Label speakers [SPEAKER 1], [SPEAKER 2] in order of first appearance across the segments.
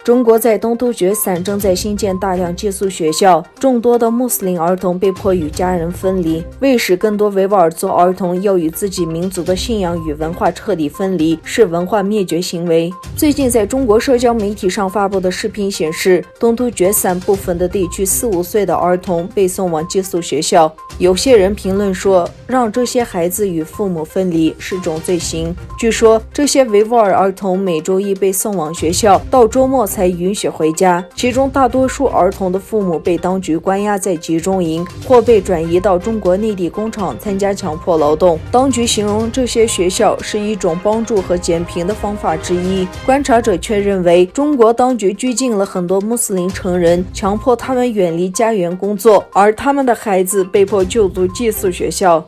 [SPEAKER 1] 中国在东突厥散正在新建大量寄宿学校，众多的穆斯林儿童被迫与家人分离，为使更多维吾尔族儿童要与自己民族的信仰与文化彻底分离，是文化灭绝行为。最近在中国社交媒体上发布的视频显示，东突厥散部分的地区4、5岁的儿童被送往寄宿学校。有些人评论说，让这些孩子与父母分离是种罪行。据说这些维吾尔儿童每周一被送往学校，到周末才允许回家，其中大多数儿童的父母被当局关押在集中营，或被转移到中国内地工厂参加强迫劳动。当局形容这些学校是一种帮助和减贫的方法之一。观察者却认为，中国当局拘禁了很多穆斯林成人，强迫他们远离家园工作，而他们的孩子被迫就读寄宿学校。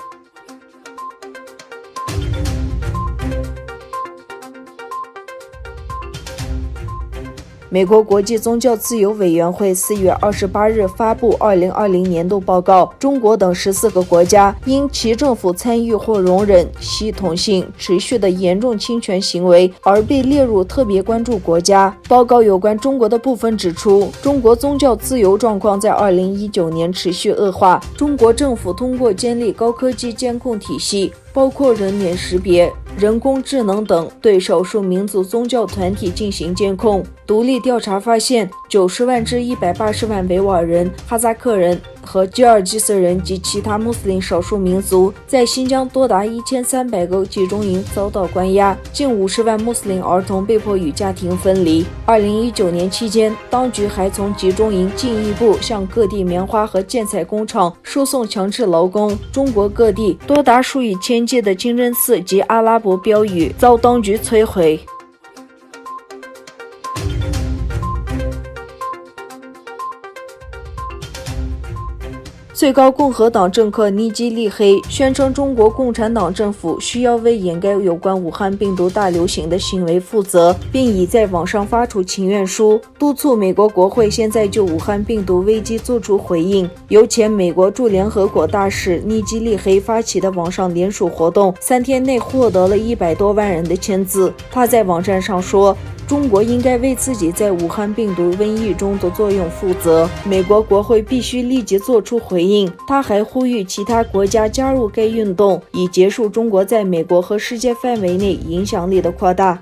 [SPEAKER 1] 美国国际宗教自由委员会4月28日发布2020年度报告，中国等14个国家因其政府参与或容忍系统性、持续的严重侵权行为而被列入特别关注国家。报告有关中国的部分指出，中国宗教自由状况在2019年持续恶化，中国政府通过建立高科技监控体系，包括人脸识别、人工智能等，对少数民族宗教团体进行监控。独立调查发现，90万至180万维吾尔人、哈萨克人和吉尔吉斯人及其他穆斯林少数民族在新疆多达1300个集中营遭到关押，近50万穆斯林儿童被迫与家庭分离。2019年期间，当局还从集中营进一步向各地棉花和建材工厂输送强制劳工。中国各地多达数以千计的清真寺及阿拉伯标语遭当局摧毁。最高共和党政客尼基利黑宣称，中国共产党政府需要为掩盖有关武汉病毒大流行的行为负责，并已在网上发出请愿书，督促美国国会现在就武汉病毒危机作出回应。由前美国驻联合国大使尼基利黑发起的网上联署活动，3天内获得了100多万人的签字。他在网站上说，中国应该为自己在武汉病毒瘟疫中的作用负责，美国国会必须立即做出回应。他还呼吁其他国家加入该运动，以结束中国在美国和世界范围内影响力的扩大。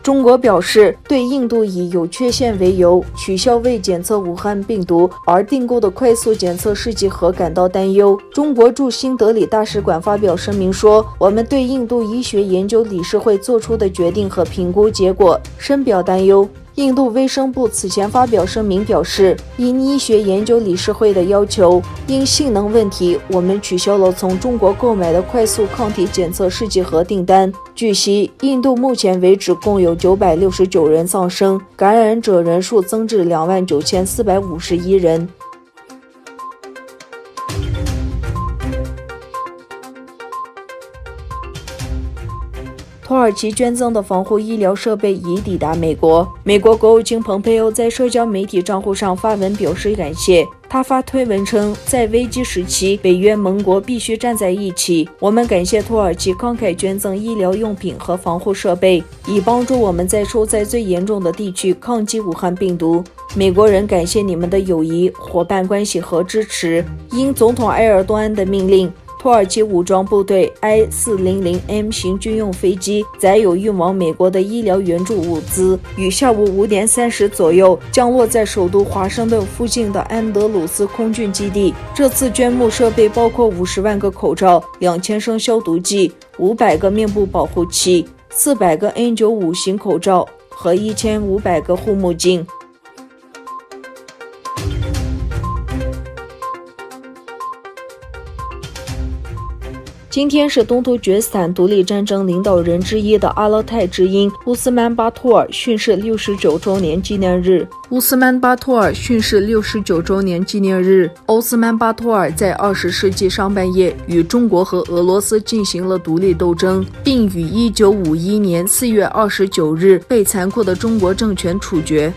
[SPEAKER 1] 中国表示，对印度以有缺陷为由取消为检测武汉病毒而订购的快速检测试剂盒感到担忧。中国驻新德里大使馆发表声明说，我们对印度医学研究理事会做出的决定和评估结果深表担忧。印度卫生部此前发表声明表示，因医学研究理事会的要求，因性能问题，我们取消了从中国购买的快速抗体检测试剂盒订单。据悉，印度目前为止共有969人丧生，感染者人数增至29451人。土耳其捐赠的防护医疗设备已抵达美国。美国国务卿蓬佩奥在社交媒体账户上发文表示感谢。他发推文称，在危机时期，北约盟国必须站在一起。我们感谢土耳其慷慨捐赠医疗用品和防护设备，以帮助我们在受灾最严重的地区抗击武汉病毒。美国人感谢你们的友谊、伙伴关系和支持。因总统埃尔多安的命令，土耳其武装部队 I-400M 型军用飞机载有运往美国的医疗援助物资，于下午5点30左右降落在首都华盛顿附近的安德鲁斯空军基地。这次捐募设备包括50万个口罩、2000升消毒剂、500个面部保护器、400个 N95 型口罩和1500个护目镜。今天是东突厥散独立战争领导人之一的阿勒泰之鹰乌斯曼巴托尔逝世69周年纪念日。乌斯曼巴托尔逝世69周年纪念日。欧斯曼巴托尔在20世纪上半叶与中国和俄罗斯进行了独立斗争，并于1951年4月29日被残酷的中国政权处决。